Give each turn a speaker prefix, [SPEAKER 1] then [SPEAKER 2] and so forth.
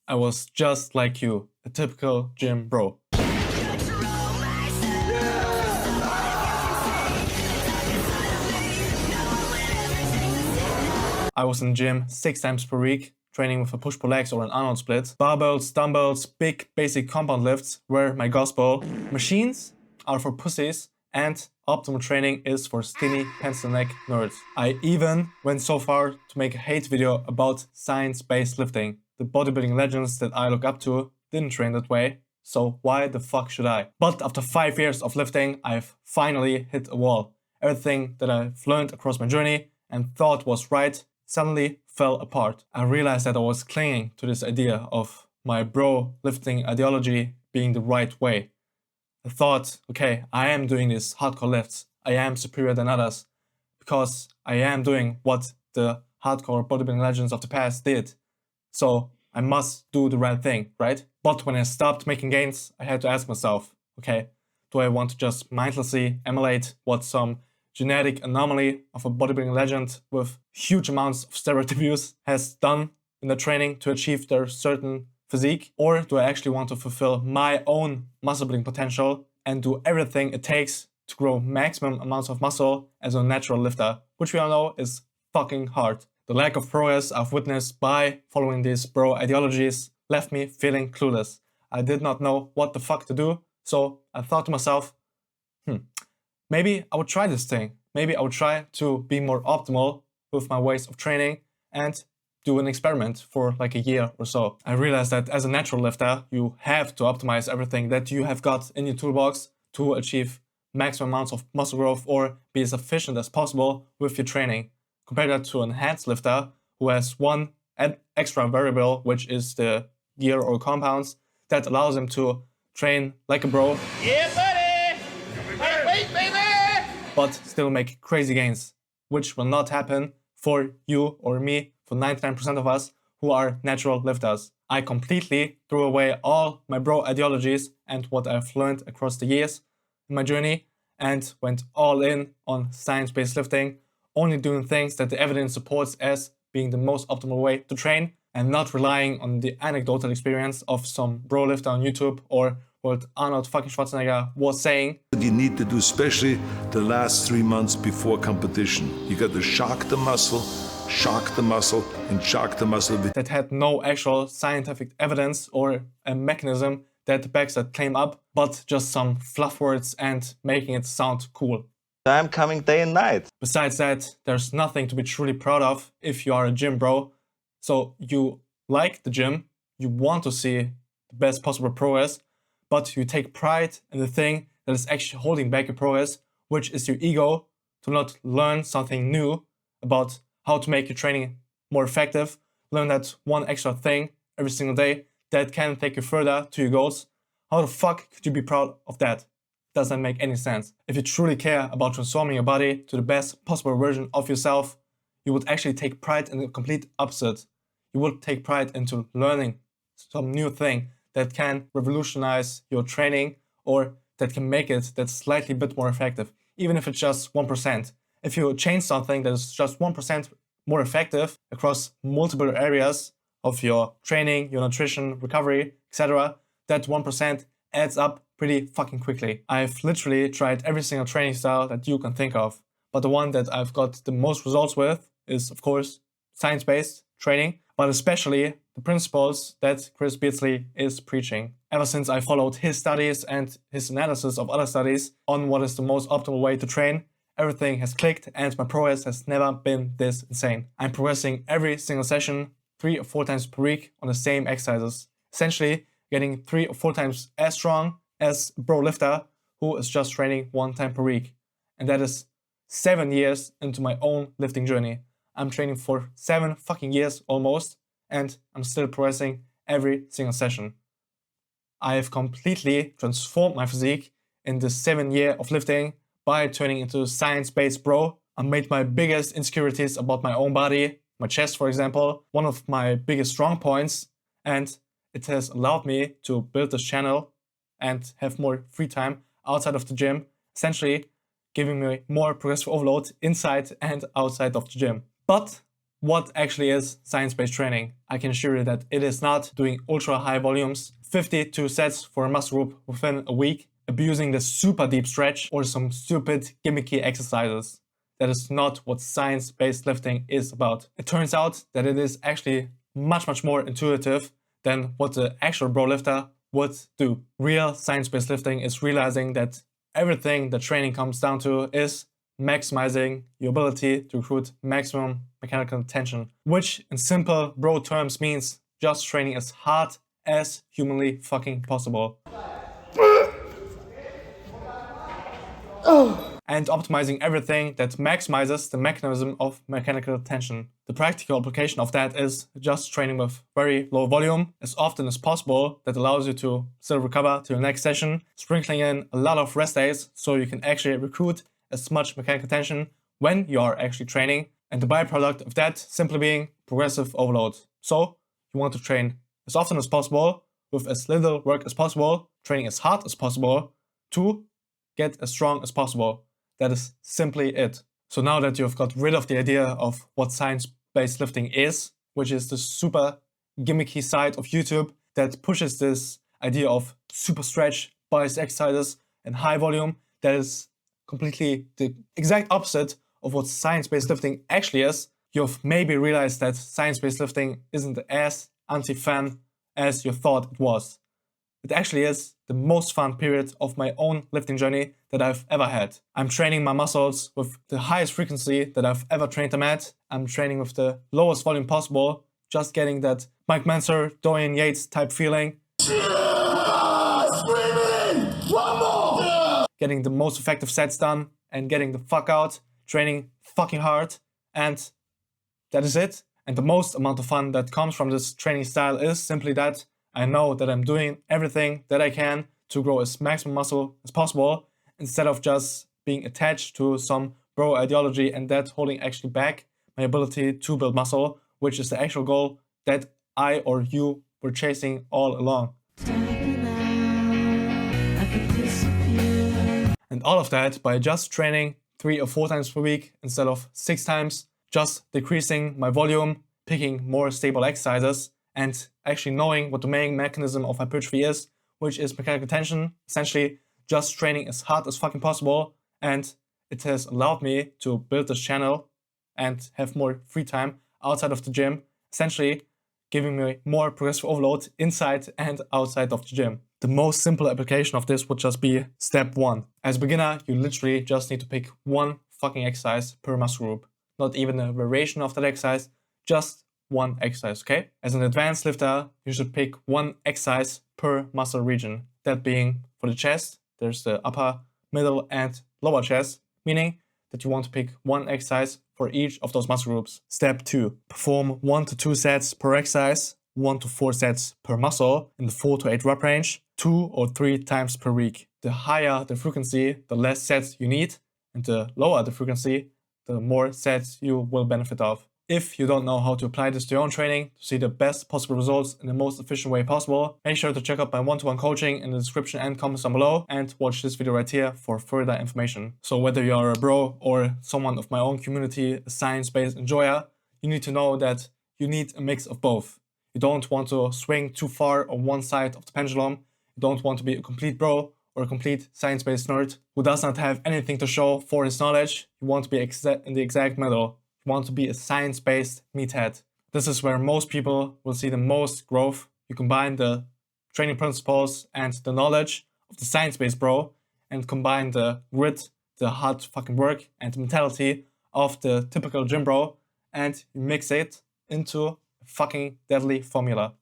[SPEAKER 1] I was just like you, a typical gym bro. I was in the gym 6 times per week, training with a push-pull legs or an Arnold split. Barbells, dumbbells, big basic compound lifts were my gospel. Machines are for pussies and optimal training is for skinny pencil neck nerds. I even went so far to make a hate video about science-based lifting. The bodybuilding legends that I look up to didn't train that way, so why the fuck should I? But after 5 years of lifting, I've finally hit a wall. Everything that I've learned across my journey and thought was right suddenly fell apart. I realized that I was clinging to this idea of my bro lifting ideology being the right way. I thought, okay, I am doing these hardcore lifts. I am superior than others because I am doing what the hardcore bodybuilding legends of the past did. So I must do the right thing, right? But when I stopped making gains, I had to ask myself, okay, do I want to just mindlessly emulate what some genetic anomaly of a bodybuilding legend with huge amounts of steroid abuse has done in their training to achieve their certain physique? Or do I actually want to fulfill my own muscle building potential and do everything it takes to grow maximum amounts of muscle as a natural lifter, which we all know is fucking hard. The lack of progress I've witnessed by following these bro ideologies left me feeling clueless. I did not know what the fuck to do, so I thought to myself, maybe I would try this thing. Maybe I would try to be more optimal with my ways of training and do an experiment for like a year or so. I realized that as a natural lifter, you have to optimize everything that you have got in your toolbox to achieve maximum amounts of muscle growth or be as efficient as possible with your training. Compare that to an enhanced lifter who has one extra variable, which is the gear or compounds that allows him to train like a bro.
[SPEAKER 2] Yeah, buddy! Wait, baby!
[SPEAKER 1] But still make crazy gains, which will not happen for you or me, for 99% of us who are natural lifters. I completely threw away all my bro ideologies and what I've learned across the years in my journey and went all in on science-based lifting, only doing things that the evidence supports as being the most optimal way to train and not relying on the anecdotal experience of some bro lifter on YouTube or what Arnold fucking Schwarzenegger was saying.
[SPEAKER 3] You need to do, especially the last 3 months before competition. You got to shock the muscle, and shock the muscle.
[SPEAKER 1] That had no actual scientific evidence or a mechanism that backs that claim up, but just some fluff words and making it sound cool.
[SPEAKER 2] I'm coming day and night.
[SPEAKER 1] Besides that, there's nothing to be truly proud of if you are a gym bro. So you like the gym, you want to see the best possible progress, but you take pride in the thing that is actually holding back your progress, which is your ego, to not learn something new about how to make your training more effective, learn that one extra thing every single day that can take you further to your goals. How the fuck could you be proud of that? Doesn't make any sense. If you truly care about transforming your body to the best possible version of yourself, you would actually take pride in the complete opposite. You would take pride into learning some new thing that can revolutionize your training or that can make it that slightly bit more effective, even if it's just 1%. If you change something that is just 1% more effective across multiple areas of your training, your nutrition, recovery, etc., that 1% adds up pretty fucking quickly. I've literally tried every single training style that you can think of, but the one that I've got the most results with is, of course, science-based training, but especially the principles that Chris Beardsley is preaching. Ever since I followed his studies and his analysis of other studies on what is the most optimal way to train, everything has clicked and my progress has never been this insane. I'm progressing every single session 3 or 4 times per week on the same exercises, essentially getting 3 or 4 times as strong as a bro lifter who is just training 1 time per week. And that is 7 years into my own lifting journey. I'm training for 7 fucking years almost, and I'm still progressing every single session. I have completely transformed my physique in this 7 year of lifting by turning into a science-based bro. I made my biggest insecurities about my own body, my chest for example, one of my biggest strong points, and it has allowed me to build this channel and have more free time outside of the gym, essentially giving me more progressive overload inside and outside of the gym. But what actually is science-based training. I can assure you that it is not doing ultra high volumes, 52 sets for a muscle group within a week, abusing the super deep stretch or some stupid gimmicky exercises. That is not what science-based lifting is about. It turns out that it is actually much more intuitive than what the actual bro lifter would do. Real science-based lifting is realizing that everything that training comes down to is maximizing your ability to recruit maximum mechanical tension, which in simple bro terms means just training as hard as humanly fucking possible. And optimizing everything that maximizes the mechanism of mechanical tension. The practical application of that is just training with very low volume as often as possible. That allows you to still recover to your next session, sprinkling in a lot of rest days so you can actually recruit as much mechanical tension when you are actually training, and the byproduct of that simply being progressive overload. So you want to train as often as possible with as little work as possible, training as hard as possible to get as strong as possible. That is simply it. So now that you've got rid of the idea of what science-based lifting is, which is the super gimmicky side of YouTube that pushes this idea of super stretch, biased exercises, and high volume, that is completely the exact opposite of what science-based lifting actually is, you've maybe realized that science-based lifting isn't as anti-fan as you thought it was. It actually is the most fun period of my own lifting journey that I've ever had. I'm training my muscles with the highest frequency that I've ever trained them at. I'm training with the lowest volume possible, just getting that Mike Mentzer, Dorian Yates type feeling. Getting the most effective sets done and getting the fuck out, training fucking hard, and that is it. And the most amount of fun that comes from this training style is simply that I know that I'm doing everything that I can to grow as maximum muscle as possible, instead of just being attached to some bro ideology and that holding actually back my ability to build muscle, which is the actual goal that I or you were chasing all along. And all of that by just training 3 or 4 times per week instead of 6 times, just decreasing my volume, picking more stable exercises, and actually knowing what the main mechanism of hypertrophy is, which is mechanical tension, essentially just training as hard as fucking possible. And it has allowed me to build this channel and have more free time outside of the gym, essentially giving me more progressive overload inside and outside of the gym. The most simple application of this would just be step 1. As a beginner, you literally just need to pick one fucking exercise per muscle group. Not even a variation of that exercise, just one exercise, okay? As an advanced lifter, you should pick one exercise per muscle region. That being for the chest, there's the upper, middle, and lower chest, meaning that you want to pick one exercise for each of those muscle groups. Step 2. Perform 1 to 2 sets per exercise, 1 to 4 sets per muscle in the 4 to 8 rep range, 2 or 3 times per week. The higher the frequency, the less sets you need, and the lower the frequency, the more sets you will benefit of. If you don't know how to apply this to your own training to see the best possible results in the most efficient way possible, make sure to check out my one-to-one coaching in the description and comments down below, and watch this video right here for further information. So whether you are a bro or someone of my own community, a science-based enjoyer, you need to know that you need a mix of both. You don't want to swing too far on one side of the pendulum. You don't want to be a complete bro or a complete science-based nerd who does not have anything to show for his knowledge. You want to be in the exact middle. Want to be a science-based meathead. This is where most people will see the most growth. You combine the training principles and the knowledge of the science-based bro, and combine the grit, the hard fucking work, and the mentality of the typical gym bro, and you mix it into a fucking deadly formula.